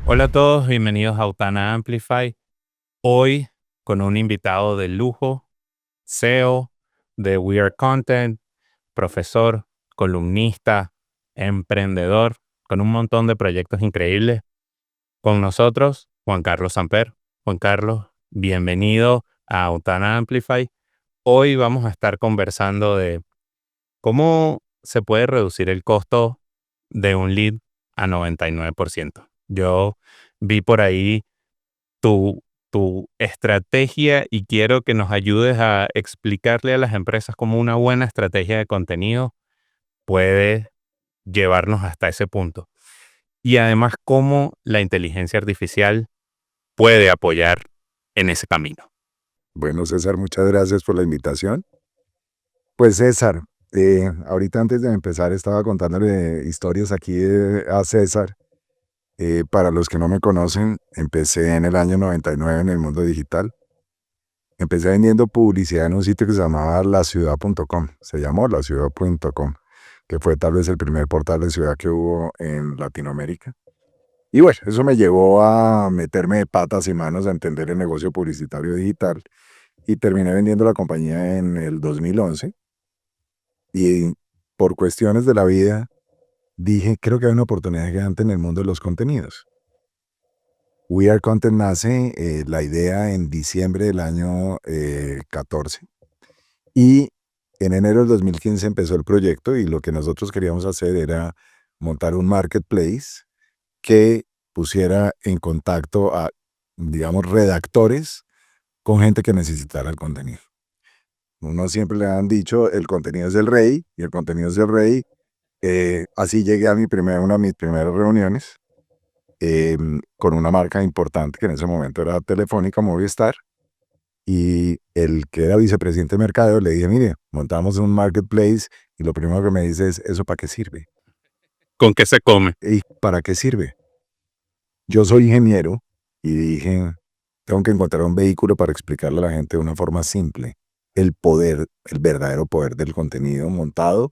Hola a todos, bienvenidos a Autana Amplify. Hoy con un invitado de lujo, CEO de We Are Content, profesor, columnista, emprendedor, con un montón de proyectos increíbles. Con nosotros, Juan Carlos Samper. Juan Carlos, bienvenido a Autana Amplify. Hoy vamos a estar conversando de cómo se puede reducir el costo de un lead a 99%. Yo vi por ahí tu, tu estrategia y quiero que nos ayudes a explicarle a las empresas cómo una buena estrategia de contenido puede llevarnos hasta ese punto. Y además cómo la inteligencia artificial puede apoyar en ese camino. Bueno, César, muchas gracias por la invitación. Pues César, ahorita antes de empezar estaba contándole historias aquí a César. Para los que no me conocen, empecé en el año 99 en el mundo digital. Empecé vendiendo publicidad en un sitio que se llamaba laciudad.com. Se llamó laciudad.com, que fue tal vez el primer portal de ciudad que hubo en Latinoamérica. Y bueno, eso me llevó a meterme de patas y manos a entender el negocio publicitario digital y terminé vendiendo la compañía en el 2011. Y por cuestiones de la vida dije, creo que hay una oportunidad gigante en el mundo de los contenidos. We Are Content nace la idea en diciembre del año 14 y en enero del 2015 empezó el proyecto y lo que nosotros queríamos hacer era montar un marketplace que pusiera en contacto a, digamos, redactores con gente que necesitara el contenido. Uno siempre le han dicho, el contenido es el rey, y el contenido es el rey. Así llegué a una de mis primeras reuniones con una marca importante que en ese momento era Telefónica Movistar, y el que era vicepresidente de mercadeo le dije, mire, montamos un marketplace, y lo primero que me dice es, ¿eso para qué sirve? ¿Con qué se come? ¿Y para qué sirve? Yo soy ingeniero y dije, tengo que encontrar un vehículo para explicarle a la gente de una forma simple el poder, el verdadero poder del contenido montado,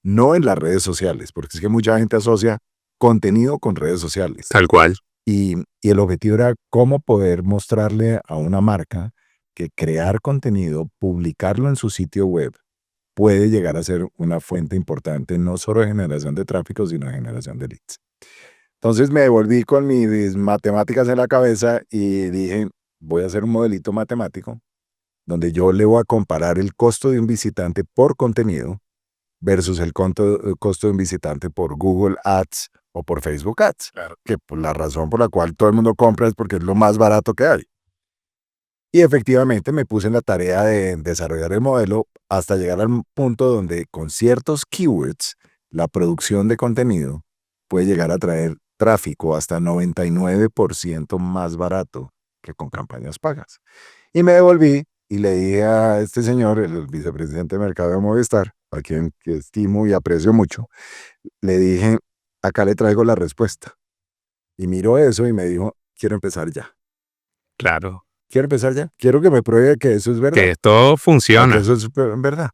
no en las redes sociales, porque es que mucha gente asocia contenido con redes sociales. Tal cual. Y el objetivo era cómo poder mostrarle a una marca que crear contenido, publicarlo en su sitio web, puede llegar a ser una fuente importante no solo de generación de tráfico, sino de generación de leads. Entonces me devolví con mis matemáticas en la cabeza y dije, voy a hacer un modelito matemático donde yo le voy a comparar el costo de un visitante por contenido versus el costo de un visitante por Google Ads o por Facebook Ads. Claro. Que pues, la razón por la cual todo el mundo compra es porque es lo más barato que hay. Y efectivamente me puse en la tarea de desarrollar el modelo hasta llegar al punto donde con ciertos keywords la producción de contenido puede llegar a traer tráfico hasta 99% más barato que con campañas pagas. Y me devolví y le dije a este señor, el vicepresidente de mercado de Movistar, a quien que estimo y aprecio mucho, le dije, acá le traigo la respuesta. Y miró eso y me dijo, quiero empezar ya. Claro. Quiero empezar ya. Quiero que me pruebe que eso es verdad. Que esto Que funciona. eso es verdad.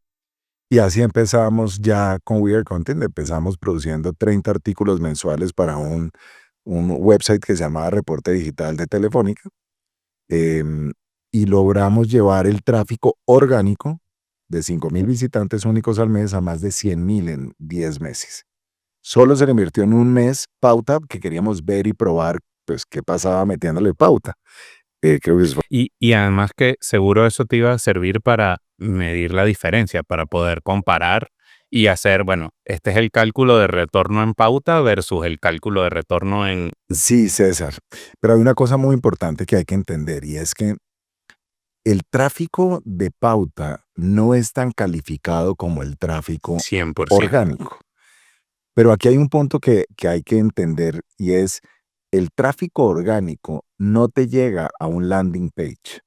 Y así empezamos ya con We Are Content. Empezamos produciendo 30 artículos mensuales para un website que se llamaba Reporte Digital de Telefónica. Y logramos llevar el tráfico orgánico de 5,000 visitantes únicos al mes a más de 100,000 en 10 meses. Solo se le invirtió en un mes pauta que queríamos ver y probar pues qué pasaba metiéndole pauta. Creo que eso Y además que seguro eso te iba a servir para medir la diferencia, para poder comparar y hacer, bueno, este es el cálculo de retorno en pauta versus el cálculo de retorno en sí, César. Pero hay una cosa muy importante que hay que entender y es que el tráfico de pauta no es tan calificado como el tráfico 100%. orgánico. Pero aquí hay un punto que hay que entender y es el tráfico orgánico no te llega a un landing page.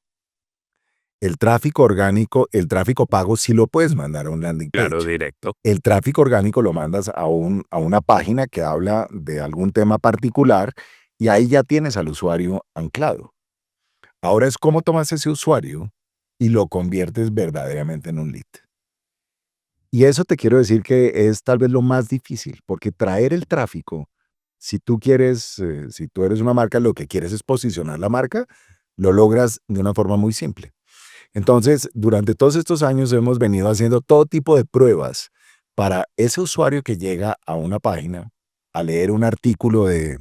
El tráfico orgánico, el tráfico pago sí lo puedes mandar a un landing Claro, page. directo. El tráfico orgánico lo mandas a una página que habla de algún tema particular y ahí ya tienes al usuario anclado. Ahora es cómo tomas ese usuario y lo conviertes verdaderamente en un lead. Y eso te quiero decir que es tal vez lo más difícil, porque traer el tráfico Si tú quieres, si tú eres una marca, lo que quieres es posicionar la marca, lo logras de una forma muy simple. Entonces, durante todos estos años hemos venido haciendo todo tipo de pruebas para ese usuario que llega a una página a leer un artículo de,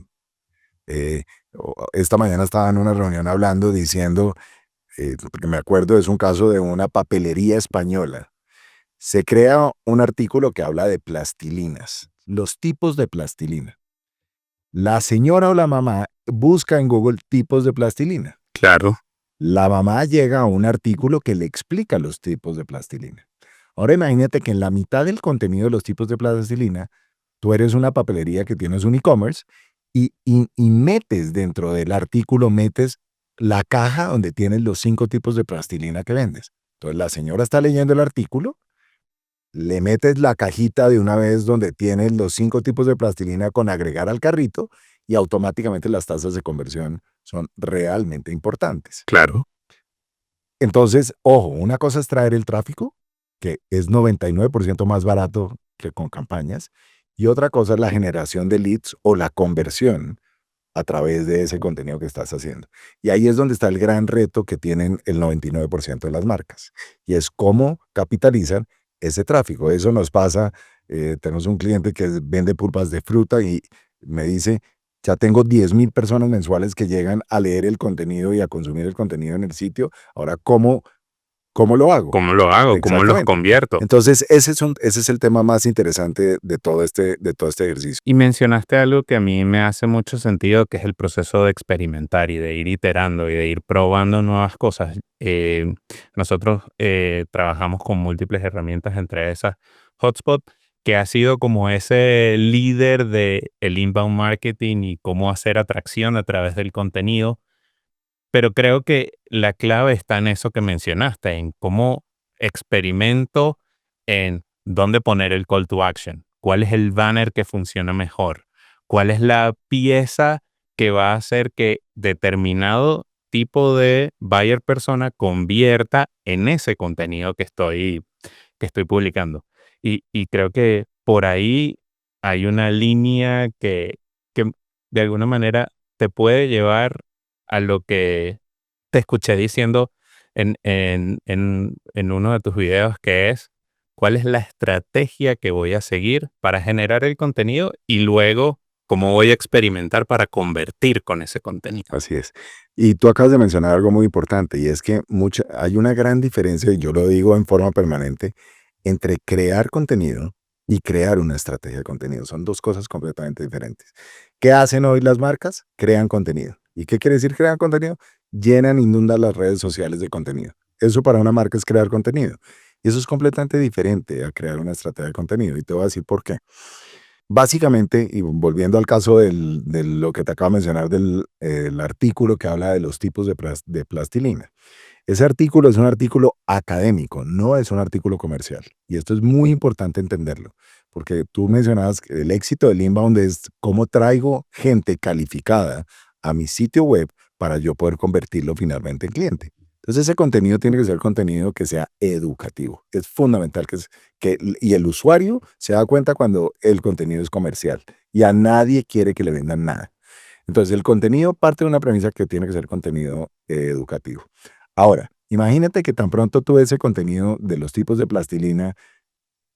esta mañana estaba en una reunión hablando, diciendo, porque me acuerdo, es un caso de una papelería española. Se crea un artículo que habla de plastilinas, los tipos de plastilina. La señora o la mamá busca en Google tipos de plastilina. Claro. La mamá llega a un artículo que le explica los tipos de plastilina. Ahora imagínate que en la mitad del contenido de los tipos de plastilina, tú eres una papelería que tienes un e-commerce y metes dentro del artículo, metes la caja donde tienes los 5 tipos de plastilina que vendes. Entonces la señora está leyendo el artículo, le metes la cajita de una vez donde tienes los 5 tipos de plastilina con agregar al carrito y automáticamente las tasas de conversión son realmente importantes. Claro. Entonces, ojo, una cosa es traer el tráfico, que es 99% más barato que con campañas, y otra cosa es la generación de leads o la conversión a través de ese contenido que estás haciendo. Y ahí es donde está el gran reto que tienen el 99% de las marcas, y es cómo capitalizan ese tráfico. Eso nos pasa, tenemos un cliente que vende pulpas de fruta y me dice, ya tengo 10,000 personas mensuales que llegan a leer el contenido y a consumir el contenido en el sitio. Ahora, ¿cómo lo hago? ¿Cómo lo hago? ¿Cómo los Exactamente. convierto? Entonces, ese es el tema más interesante de todo este ejercicio. Y mencionaste algo que a mí me hace mucho sentido, que es el proceso de experimentar y de ir iterando y de ir probando nuevas cosas. Nosotros trabajamos con múltiples herramientas, entre esas Hotspot, que ha sido como ese líder de el inbound marketing y cómo hacer atracción a través del contenido. Pero creo que la clave está en eso que mencionaste, en cómo experimento en dónde poner el call to action, cuál es el banner que funciona mejor, cuál es la pieza que va a hacer que determinado tipo de buyer persona convierta en ese contenido que estoy publicando. Y creo que por ahí hay una línea que de alguna manera te puede llevar a lo que te escuché diciendo en uno de tus videos, que es cuál es la estrategia que voy a seguir para generar el contenido y luego cómo voy a experimentar para convertir con ese contenido. Así es. Y tú acabas de mencionar algo muy importante y es que hay una gran diferencia, y yo lo digo en forma permanente, entre crear contenido y crear una estrategia de contenido. Son dos cosas completamente diferentes. ¿Qué hacen hoy las marcas? Crean contenido. ¿Y qué quiere decir crear contenido? Llenan, inundan las redes sociales de contenido. Eso para una marca es crear contenido. Y eso es completamente diferente a crear una estrategia de contenido. Y te voy a decir por qué. Básicamente, y volviendo al caso de lo que te acabo de mencionar del el artículo que habla de los tipos de plastilina. Ese artículo es un artículo académico, no es un artículo comercial. Y esto es muy importante entenderlo, porque tú mencionabas que el éxito del inbound es cómo traigo gente calificada a mi sitio web para yo poder convertirlo finalmente en cliente. Entonces ese contenido tiene que ser contenido que sea educativo. Es fundamental y el usuario se da cuenta cuando el contenido es comercial y a nadie quiere que le vendan nada. Entonces el contenido parte de una premisa que tiene que ser contenido educativo. Ahora, imagínate que tan pronto tú ves ese contenido de los tipos de plastilina,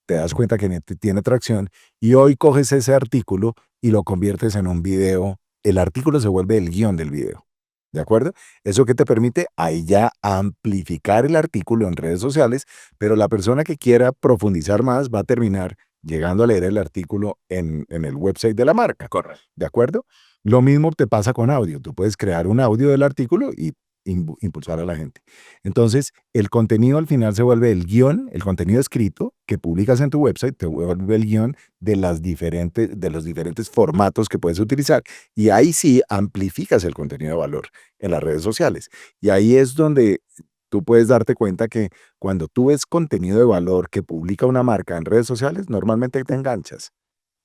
te das cuenta que tiene tracción y hoy coges ese artículo y lo conviertes en un video. El artículo se vuelve el guión del video. ¿De acuerdo? ¿Eso qué te permite? Ahí ya amplificar el artículo en redes sociales, pero la persona que quiera profundizar más va a terminar llegando a leer el artículo en el website de la marca. Correcto. ¿De acuerdo? Lo mismo te pasa con audio. Tú puedes crear un audio del artículo y impulsar a la gente. Entonces, el contenido al final se vuelve el guión, el contenido escrito que publicas en tu website, te vuelve el guión de los diferentes formatos que puedes utilizar. Y ahí sí amplificas el contenido de valor en las redes sociales. Y ahí es donde tú puedes darte cuenta que cuando tú ves contenido de valor que publica una marca en redes sociales, normalmente te enganchas.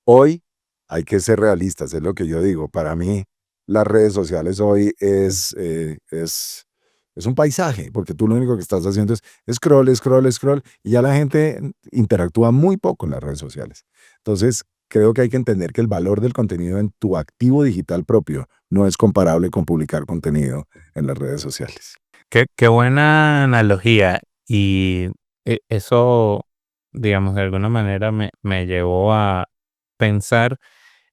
Hoy hay que ser realistas, es lo que yo digo. Para mí, las redes sociales hoy es un paisaje, porque tú lo único que estás haciendo es scroll, scroll, scroll, y ya la gente interactúa muy poco en las redes sociales. Entonces, creo que hay que entender que el valor del contenido en tu activo digital propio no es comparable con publicar contenido en las redes sociales. Qué buena analogía. Y eso, digamos, de alguna manera me llevó a pensar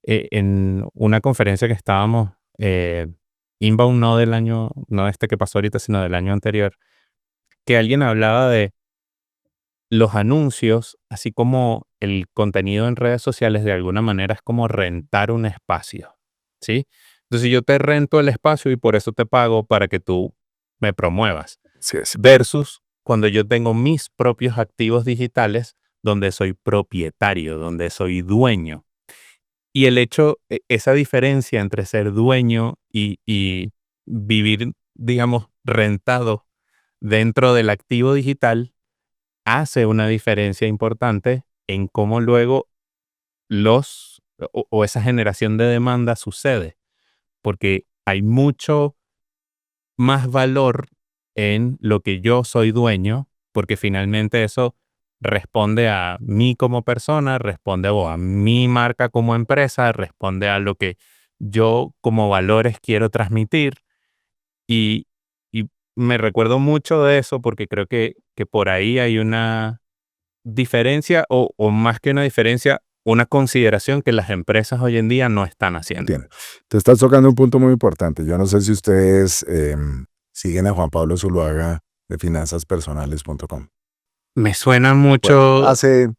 en una conferencia que estábamos, inbound, no del año, no este que pasó ahorita, sino del año anterior, que alguien hablaba de los anuncios, así como el contenido en redes sociales, de alguna manera es como rentar un espacio, ¿sí? Entonces yo te rento el espacio y por eso te pago para que tú me promuevas. Sí, es. Versus cuando yo tengo mis propios activos digitales donde soy propietario, donde soy dueño. Y el hecho, esa diferencia entre ser dueño y vivir, digamos, rentado dentro del activo digital, hace una diferencia importante en cómo luego o esa generación de demanda sucede, porque hay mucho más valor en lo que yo soy dueño, porque finalmente eso responde a mí como persona, responde a mi marca como empresa, responde a lo que yo como valores quiero transmitir. Y, y me recuerdo mucho de eso porque creo que por ahí hay una diferencia o más que una diferencia, una consideración que las empresas hoy en día no están haciendo. Entiendo. Te estás tocando un punto muy importante. Yo no sé si ustedes siguen a Juan Pablo Zuluaga de finanzaspersonales.com. Me suena Bueno, mucho. hace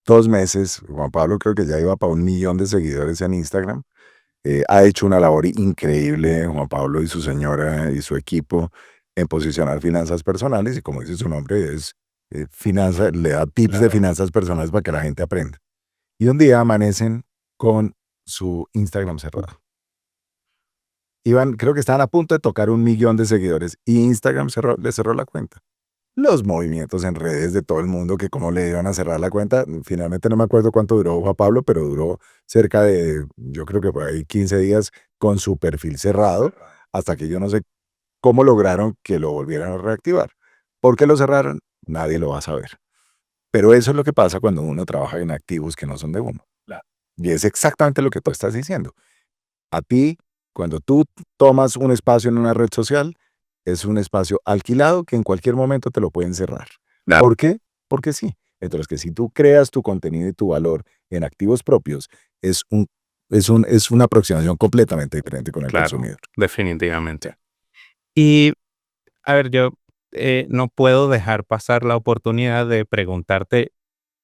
2 meses, Juan Pablo creo que ya iba para 1 millón de seguidores en Instagram. Ha hecho una labor increíble, Juan Pablo y su señora y su equipo, en posicionar finanzas personales. Y como dice su nombre, es le da tips de Claro. finanzas personales para que la gente aprenda. Y un día amanecen con su Instagram cerrado. Creo que estaban a punto de tocar 1 millón de seguidores y Instagram le cerró la cuenta. Los movimientos en redes de todo el mundo, que cómo le iban a cerrar la cuenta, finalmente no me acuerdo cuánto duró Juan Pablo, pero duró cerca de, yo creo que por ahí 15 días con su perfil cerrado, hasta que yo no sé cómo lograron que lo volvieran a reactivar. ¿Por qué lo cerraron? Nadie lo va a saber. Pero eso es lo que pasa cuando uno trabaja en activos que no son de uno. Claro. Y es exactamente lo que tú estás diciendo. A ti, cuando tú tomas un espacio en una red social, es un espacio alquilado que en cualquier momento te lo pueden cerrar. Claro. ¿Por qué? Porque sí. Entonces, que si tú creas tu contenido y tu valor en activos propios, es una aproximación completamente diferente con el Claro, consumidor. definitivamente. Y, a ver, yo no puedo dejar pasar la oportunidad de preguntarte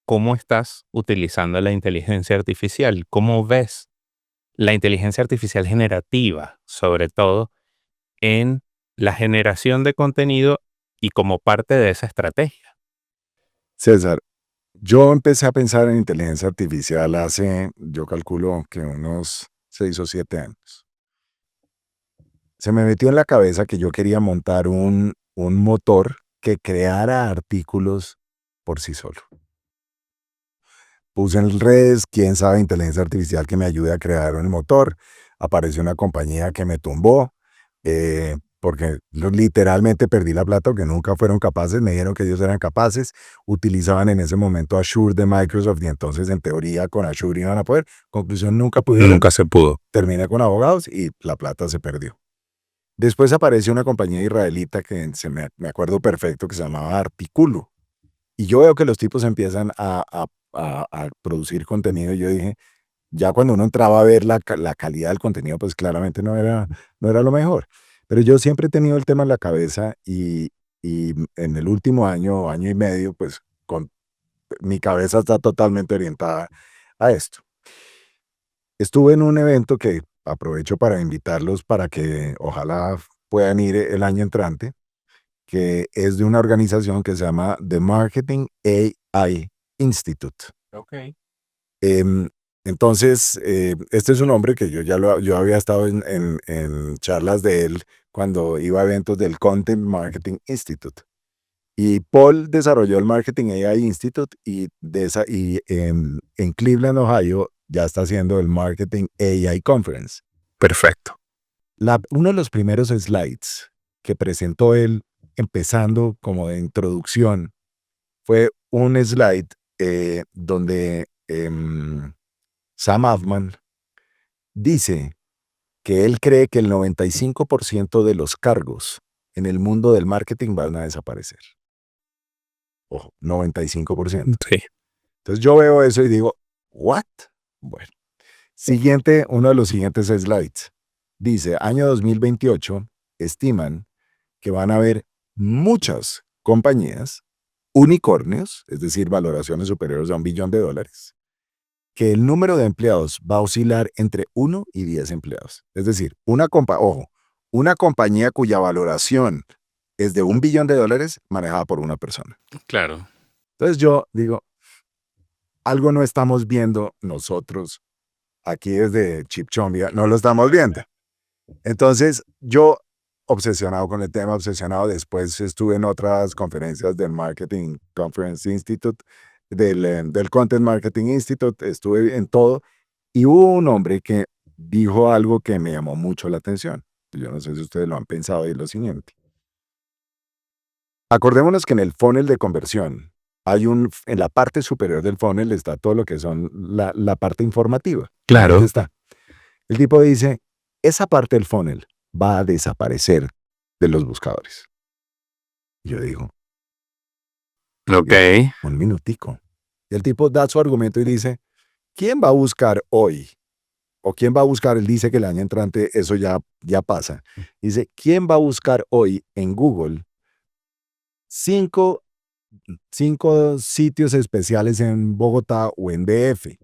cómo estás utilizando la inteligencia artificial. ¿Cómo ves la inteligencia artificial generativa, sobre todo, en la generación de contenido y como parte de esa estrategia? César, yo empecé a pensar en inteligencia artificial hace, yo calculo que unos 6 o 7 años. Se me metió en la cabeza que yo quería montar un motor que creara artículos por sí solo. Puse en redes, quién sabe, inteligencia artificial que me ayude a crear el motor. Apareció una compañía que me tumbó, porque literalmente perdí la plata porque nunca fueron capaces, me dijeron que ellos eran capaces, utilizaban en ese momento Azure de Microsoft y entonces en teoría con Azure iban a poder. Conclusión, nunca pudieron. Nunca se pudo. Terminé con abogados y la plata se perdió. Después apareció una compañía israelita que me acuerdo perfecto que se llamaba Articulo. Y yo veo que los tipos empiezan a producir contenido y yo dije, ya cuando uno entraba a ver la calidad del contenido, pues claramente no era lo mejor. Pero yo siempre he tenido el tema en la cabeza y en el último año, año y medio, pues mi cabeza está totalmente orientada a esto. Estuve en un evento que aprovecho para invitarlos para que ojalá puedan ir el año entrante, que es de una organización que se llama The Marketing AI Institute. Ok. Em, entonces, este es un hombre que yo había estado en charlas de él cuando iba a eventos del Content Marketing Institute. Y Paul desarrolló el Marketing AI Institute y en Cleveland, Ohio, ya está haciendo el Marketing AI Conference. Perfecto. Uno de los primeros slides que presentó él, empezando como de introducción, fue un slide donde Sam Altman, dice que él cree que el 95% de los cargos en el mundo del marketing van a desaparecer. Ojo, 95%. Sí. Entonces yo veo eso y digo, ¿what? Bueno. Siguiente, uno de los siguientes slides. Dice, año 2028, estiman que van a haber muchas compañías, unicornios, es decir, valoraciones superiores a $1 billón, que el número de empleados va a oscilar entre 1 y 10 empleados. Es decir, una compañía cuya valoración es de $1 billón manejada por una persona. Claro. Entonces yo digo, algo no estamos viendo nosotros aquí desde Chipchombia, no lo estamos viendo. Entonces yo, obsesionado con el tema, después estuve en otras conferencias del Marketing Conference Institute, del Content Marketing Institute, estuve en todo, y hubo un hombre que dijo algo que me llamó mucho la atención. Yo no sé si ustedes lo han pensado, y es lo siguiente. Acordémonos que en el funnel de conversión, en la parte superior del funnel está todo lo que son la parte informativa. Claro. Ahí está. El tipo dice, esa parte del funnel va a desaparecer de los buscadores. Yo digo, Ok. un minutico. Y el tipo da su argumento y dice, ¿quién va a buscar hoy? O ¿quién va a buscar? Él dice que el año entrante eso ya pasa. Dice, ¿quién va a buscar hoy en Google 5 sitios especiales en Bogotá o en DF?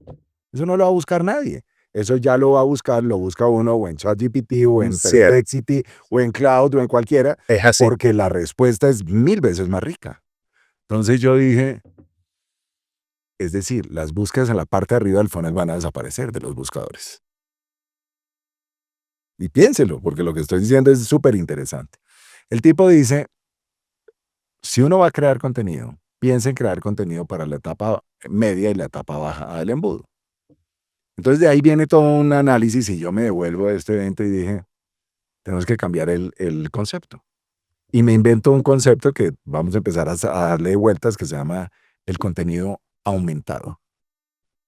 Eso no lo va a buscar nadie. Eso ya lo busca uno o en ChatGPT o en Perplexity o en Cloud o en cualquiera, Es así. porque la respuesta es 1000 veces más rica. Entonces yo dije, es decir, las búsquedas en la parte de arriba del funnel van a desaparecer de los buscadores. Y piénselo, porque lo que estoy diciendo es súper interesante. El tipo dice, si uno va a crear contenido, piensa en crear contenido para la etapa media y la etapa baja del embudo. Entonces de ahí viene todo un análisis y yo me devuelvo de este evento y dije, tenemos que cambiar el concepto. Y me invento un concepto que vamos a empezar a darle vueltas, que se llama el contenido aumentado.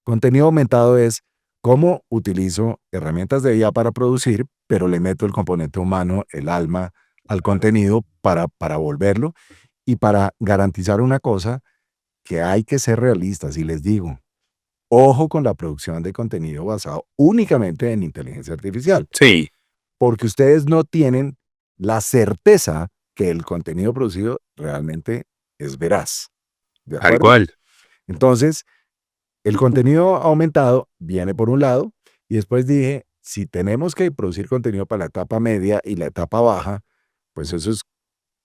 Contenido aumentado es cómo utilizo herramientas de IA para producir, pero le meto el componente humano, el alma, al contenido para volverlo y para garantizar una cosa, que hay que ser realistas. Y les digo, ojo con la producción de contenido basado únicamente en inteligencia artificial. Sí. Porque ustedes no tienen la certeza que el contenido producido realmente es veraz. ¿De acuerdo? Tal cual. Entonces, el contenido aumentado viene por un lado, y después dije, si tenemos que producir contenido para la etapa media y la etapa baja, pues eso es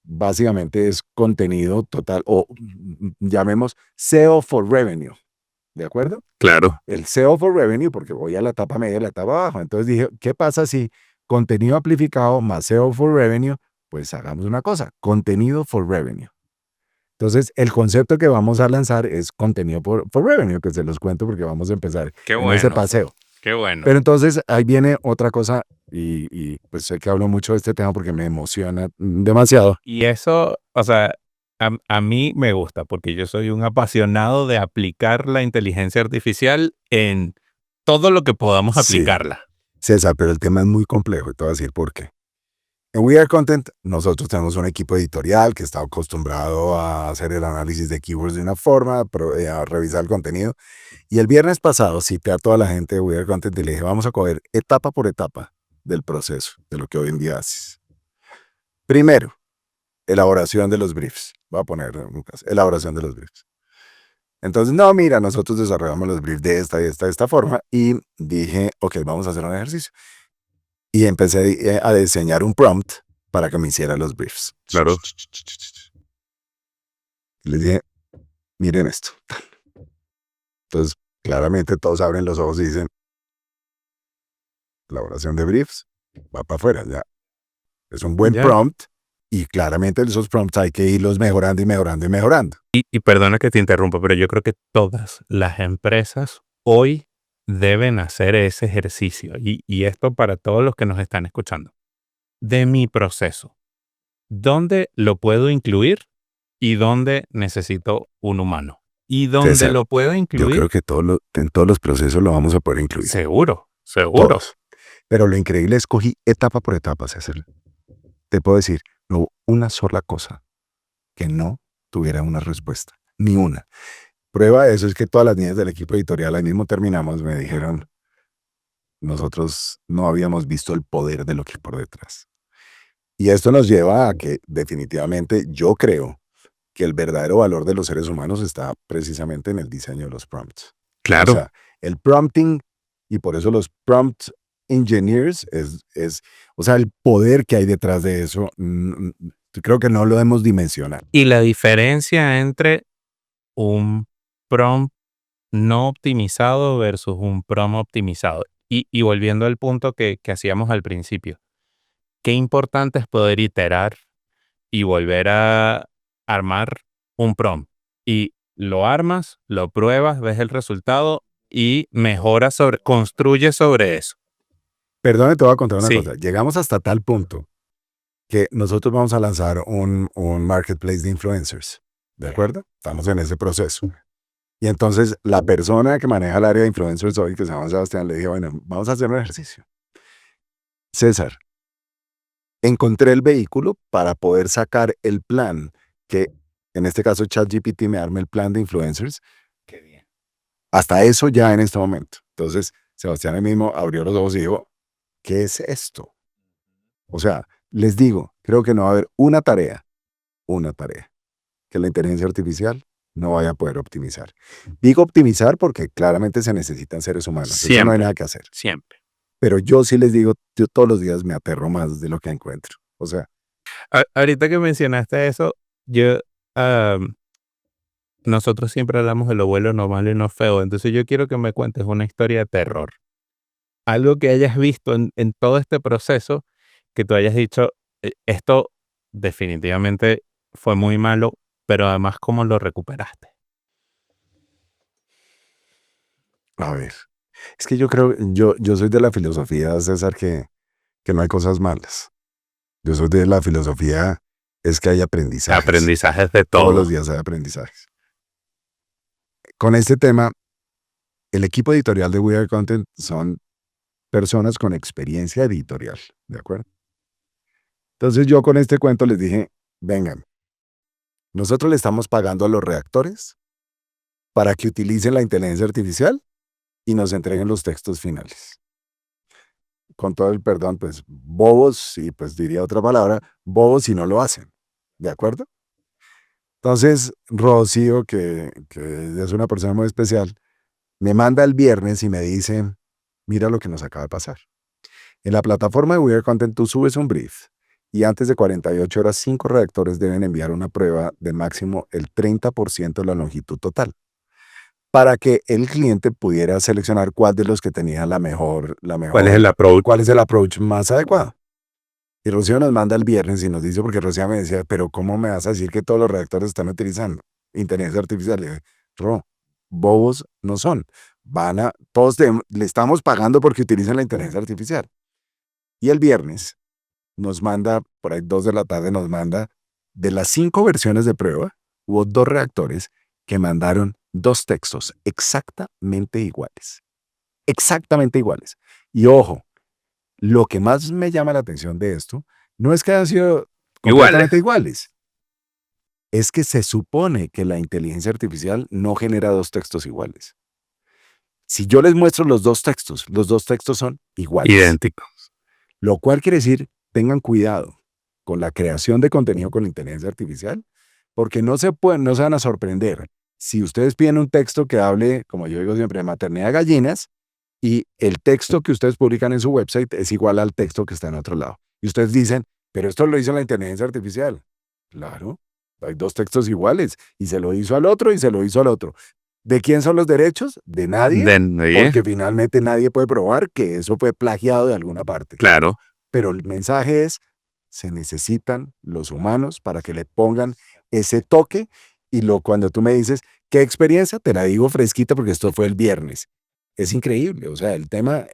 básicamente es contenido total, o llamemos SEO for revenue. ¿De acuerdo? Claro. El SEO for revenue, porque voy a la etapa media y la etapa baja. Entonces dije, ¿qué pasa si contenido amplificado más SEO for revenue? Pues hagamos una cosa, contenido for revenue. Entonces, el concepto que vamos a lanzar es contenido for revenue, que se los cuento porque vamos a empezar Qué en bueno. ese paseo. Qué bueno. Pero entonces ahí viene otra cosa, y pues sé que hablo mucho de este tema porque me emociona demasiado. Y eso, o sea, a mí me gusta porque yo soy un apasionado de aplicar la inteligencia artificial en todo lo que podamos Sí. aplicarla. César, pero el tema es muy complejo y te voy a decir por qué. En We Are Content, nosotros tenemos un equipo editorial que está acostumbrado a hacer el análisis de keywords de una forma, a revisar el contenido. Y el viernes pasado cité a toda la gente de We Are Content y le dije, vamos a coger etapa por etapa del proceso, de lo que hoy en día haces. Primero, elaboración de los briefs. Voy a poner elaboración de los briefs. Entonces, no, mira, nosotros desarrollamos los briefs de esta forma, y dije, ok, vamos a hacer un ejercicio. Y empecé a diseñar un prompt para que me hiciera los briefs. Claro. Les dije, miren esto. Entonces, claramente todos abren los ojos y dicen, elaboración de briefs, va para afuera, ya. Es un buen Ya. prompt, y claramente esos prompts hay que irlos mejorando y mejorando y mejorando. Y perdona que te interrumpa, pero yo creo que todas las empresas hoy deben hacer ese ejercicio. Y esto para todos los que nos están escuchando. De mi proceso, ¿dónde lo puedo incluir y dónde necesito un humano? Y donde César, lo puedo yo incluir, creo que en todos los procesos lo vamos a poder incluir. seguro. Todos. Pero lo increíble es cogí etapa por etapa, César. Te puedo decir, no hubo una sola cosa que no tuviera una respuesta. Ni una. Prueba de eso es que todas las niñas del equipo editorial, ahí mismo terminamos, me dijeron, nosotros no habíamos visto el poder de lo que hay por detrás. Y esto nos lleva a que definitivamente yo creo que el verdadero valor de los seres humanos está precisamente en el diseño de los prompts. Claro. O sea, el prompting, y por eso los prompt engineers o sea, el poder que hay detrás de eso, creo que no lo hemos dimensionado. Y la diferencia entre un prompt no optimizado versus un prompt optimizado. Y volviendo al punto que hacíamos al principio, qué importante es poder iterar y volver a armar un prompt. Y lo armas, lo pruebas, ves el resultado y mejoras construyes sobre eso. Perdón, te voy a contar una Sí. cosa. Llegamos hasta tal punto que nosotros vamos a lanzar un marketplace de influencers. ¿De acuerdo? Estamos en ese proceso. Y entonces la persona que maneja el área de influencers hoy, que se llama Sebastián, le dije, bueno, vamos a hacer un ejercicio. César, encontré el vehículo para poder sacar el plan que, en este caso, ChatGPT me arme el plan de influencers. Qué bien. Hasta eso ya en este momento. Entonces, Sebastián ahí mismo abrió los ojos y dijo, ¿qué es esto? O sea, les digo, creo que no va a haber una tarea que la inteligencia artificial no vaya a poder optimizar. Digo optimizar porque claramente se necesitan seres humanos. Eso no hay Siempre. nada que hacer. Siempre. Pero yo sí les digo, yo todos los días me aterro más de lo que encuentro. O sea, Ahorita que mencionaste eso, nosotros siempre hablamos de lo bueno, lo malo y lo feo. Entonces yo quiero que me cuentes una historia de terror. Algo que hayas visto en todo este proceso, que tú hayas dicho, esto definitivamente fue muy malo, pero además, ¿cómo lo recuperaste? a ver, es que yo creo, yo soy de la filosofía, César, que no hay cosas malas. Yo soy de la filosofía, es que hay aprendizajes. Aprendizajes de Todos todo. los días hay aprendizajes. Con este tema, el equipo editorial de We Are Content son personas con experiencia editorial, ¿de acuerdo? Entonces yo con este cuento les dije, vengan, nosotros le estamos pagando a los redactores para que utilicen la inteligencia artificial y nos entreguen los textos finales. Con todo el perdón, pues bobos, y pues diría otra palabra, bobos si no lo hacen, ¿de acuerdo? Entonces, Rocío, que es una persona muy especial, me manda el viernes y me dice, mira lo que nos acaba de pasar. En la plataforma de We Are Content tú subes un brief y antes de 48 horas 5 redactores deben enviar una prueba de máximo el 30% de la longitud total para que el cliente pudiera seleccionar cuál de los que tenía la mejor, ¿Cuál es el approach? cuál es el approach más adecuado. Y Rocío nos manda el viernes y nos dice, porque Rocío me decía, pero ¿cómo me vas a decir que todos los redactores están utilizando inteligencia artificial? Le dije, Ro, bobos no son. Todos le estamos pagando porque utilicen la inteligencia artificial. Y el viernes nos manda, por ahí 2 de la tarde, nos manda, de las 5 versiones de prueba, hubo 2 redactores que mandaron 2 textos exactamente iguales. Exactamente iguales. Y ojo, lo que más me llama la atención de esto no es que hayan sido completamente iguales. Es que se supone que la inteligencia artificial no genera 2 textos iguales. Si yo les muestro los 2 textos son iguales. Idénticos. Lo cual quiere decir, tengan cuidado con la creación de contenido con la inteligencia artificial, porque no se van a sorprender. Si ustedes piden un texto que hable, como yo digo siempre, de maternidad de gallinas, y el texto que ustedes publican en su website es igual al texto que está en otro lado. Y ustedes dicen, pero esto lo hizo la inteligencia artificial. Claro, hay 2 textos iguales, y se lo hizo al otro y se lo hizo al otro. ¿De quién son los derechos? De nadie, porque finalmente nadie puede probar que eso fue plagiado de alguna parte. Claro. Pero el mensaje es, se necesitan los humanos para que le pongan ese toque, y cuando tú me dices, ¿qué experiencia? Te la digo fresquita porque esto fue el viernes. Es increíble, o sea, el tema,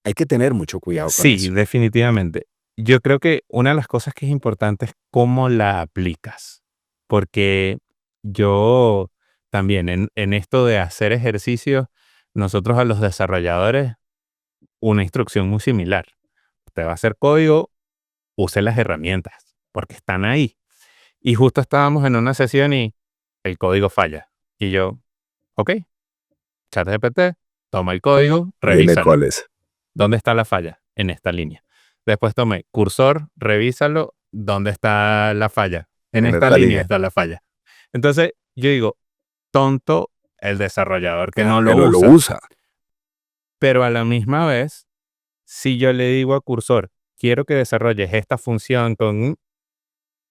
hay que tener mucho cuidado con Sí, eso. definitivamente. Yo creo que una de las cosas que es importante es cómo la aplicas, porque yo también en esto de hacer ejercicios, nosotros a los desarrolladores, una instrucción muy similar. Usted va a hacer código, use las herramientas, porque están ahí. Y justo estábamos en una sesión y el código falla. Y yo, ok, ChatGPT, toma el código, Dile revísalo. cuál es. ¿Dónde está la falla? En esta línea. Después tomé cursor, revísalo, ¿dónde está la falla? En En esta esta línea línea. está la falla. Entonces, yo digo, tonto el desarrollador que no lo Pero lo usa. usa. Pero a la misma vez, si yo le digo a cursor, quiero que desarrolles esta función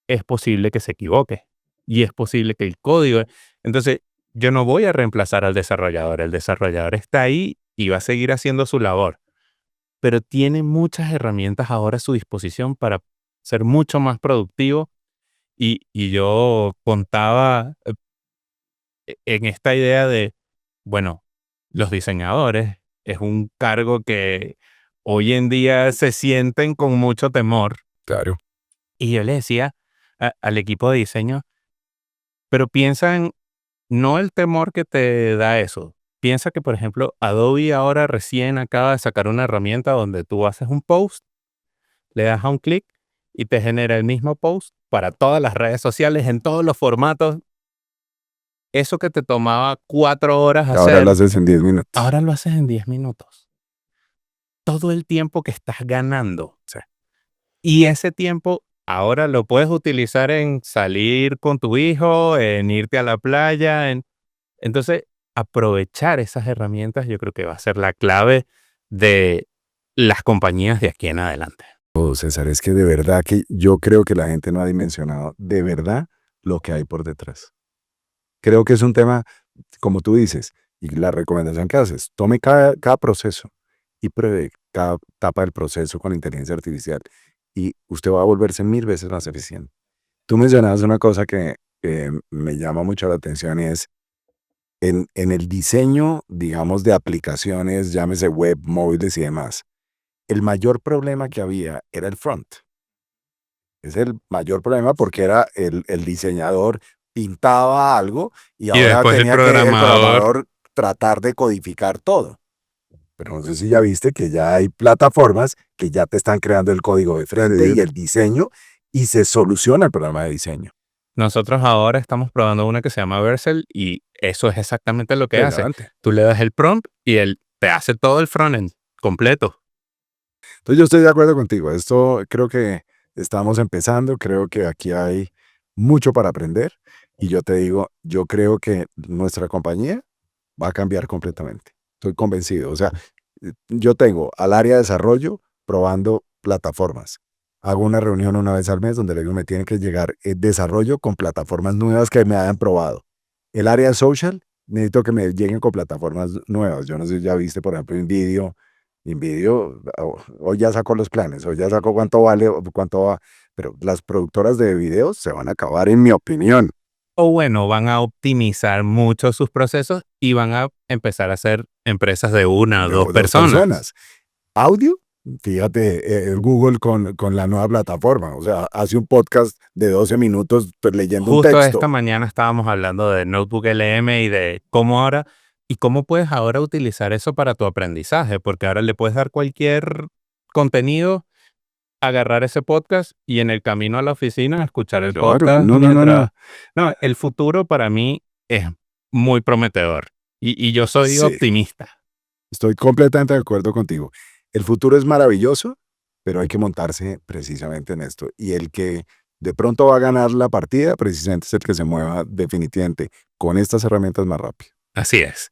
es posible que se equivoque. Y es posible que el código... Entonces, yo no voy a reemplazar al desarrollador. El desarrollador está ahí y va a seguir haciendo su labor. Pero tiene muchas herramientas ahora a su disposición para ser mucho más productivo. Y yo contaba en esta idea de, bueno, los diseñadores es un cargo que hoy en día se sienten con mucho temor. Claro. Y yo le decía al equipo de diseño, pero piensa en no el temor que te da eso. Piensa que, por ejemplo, Adobe ahora recién acaba de sacar una herramienta donde tú haces un post, le das a un clic y te genera el mismo post para todas las redes sociales, en todos los formatos. Eso que te tomaba 4 horas Ahora lo hacer, haces en 10 minutos. ahora lo haces en 10 minutos. Todo el tiempo que estás ganando. Sí. Y ese tiempo ahora lo puedes utilizar en salir con tu hijo, en irte a la playa. Entonces, aprovechar esas herramientas yo creo que va a ser la clave de las compañías de aquí en adelante. Oh, César, es que de verdad que yo creo que la gente no ha dimensionado de verdad lo que hay por detrás. Creo que es un tema, como tú dices, y la recomendación que haces, tome cada proceso y pruebe cada etapa del proceso con inteligencia artificial y usted va a volverse 1000 veces más eficiente. Tú mencionabas una cosa que me llama mucho la atención y es en el diseño, digamos, de aplicaciones, llámese web, móviles y demás. El mayor problema que había era el front. Es el mayor problema porque era el diseñador pintaba algo y Y ahora después el tenía que el programador, programador tratar de codificar todo. Pero no sé si ya viste que ya hay plataformas que ya te están creando el código de frente y el diseño y se soluciona el problema de diseño. nosotros ahora estamos probando una que se llama Vercel y eso es exactamente lo que hace. Relevante. Tú le das el prompt y él te hace todo el frontend completo. Entonces yo estoy de acuerdo contigo. Esto creo que estamos empezando, creo que aquí hay mucho para aprender y yo te digo, yo creo que nuestra compañía va a cambiar completamente. Estoy convencido. O sea, yo tengo al área de desarrollo probando plataformas. Hago una reunión una vez al mes donde le digo, me tiene que llegar el desarrollo con plataformas nuevas que me hayan probado. El área de social, necesito que me lleguen con plataformas nuevas. Yo no sé si ya viste, por ejemplo, InVideo, hoy ya sacó los planes, hoy ya sacó cuánto vale, cuánto va. Pero las productoras de videos se van a acabar, en mi opinión. O bueno, van a optimizar mucho sus procesos y van a empezar a ser empresas de una o De dos dos personas. personas. Audio, fíjate, Google con la nueva plataforma, o sea, hace un podcast de 12 minutos leyendo un Justo texto. esta mañana estábamos hablando de Notebook LM y de cómo puedes ahora utilizar eso para tu aprendizaje, porque ahora le puedes dar cualquier contenido, agarrar ese podcast y en el camino a la oficina escuchar el Claro, podcast no. mientras... No, el futuro para mí es muy prometedor y yo soy Sí, optimista. estoy completamente de acuerdo contigo. El futuro es maravilloso, pero hay que montarse precisamente en esto. Y el que de pronto va a ganar la partida, precisamente es el que se mueva definitivamente con estas herramientas más rápido. Así es.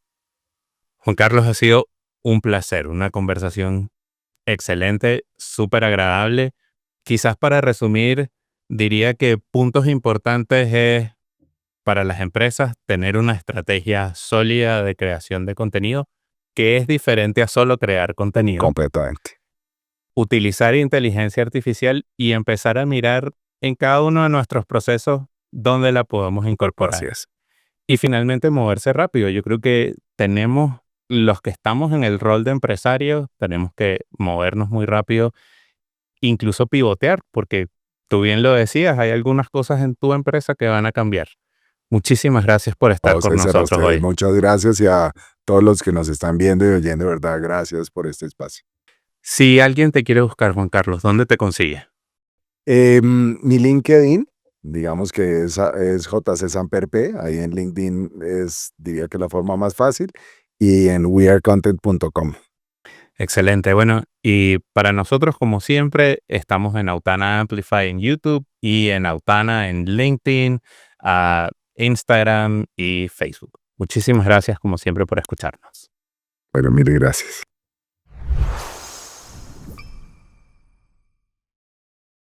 Juan Carlos, ha sido un placer, una conversación excelente, súper agradable. Quizás para resumir, diría que puntos importantes es para las empresas tener una estrategia sólida de creación de contenido, que es diferente a solo crear contenido. Completamente. Utilizar inteligencia artificial y empezar a mirar en cada uno de nuestros procesos dónde la podemos incorporar. Así es. Y finalmente moverse rápido. Yo creo que los que estamos en el rol de empresarios, tenemos que movernos muy rápido, incluso pivotear, porque tú bien lo decías, hay algunas cosas en tu empresa que van a cambiar. Muchísimas gracias por estar Oh, con César, a nosotros ustedes hoy. muchas gracias y a todos los que nos están viendo y oyendo, de verdad, gracias por este espacio. Si alguien te quiere buscar, Juan Carlos, ¿dónde te consigue? Mi LinkedIn, digamos que es JC Samperpe, ahí en LinkedIn es, diría que la forma más fácil, y en wearecontent.com. Excelente. Bueno, y para nosotros, como siempre, estamos en Autana Amplify en YouTube y en Autana en LinkedIn, Instagram y Facebook. Muchísimas gracias, como siempre, por escucharnos. Bueno, mire, gracias.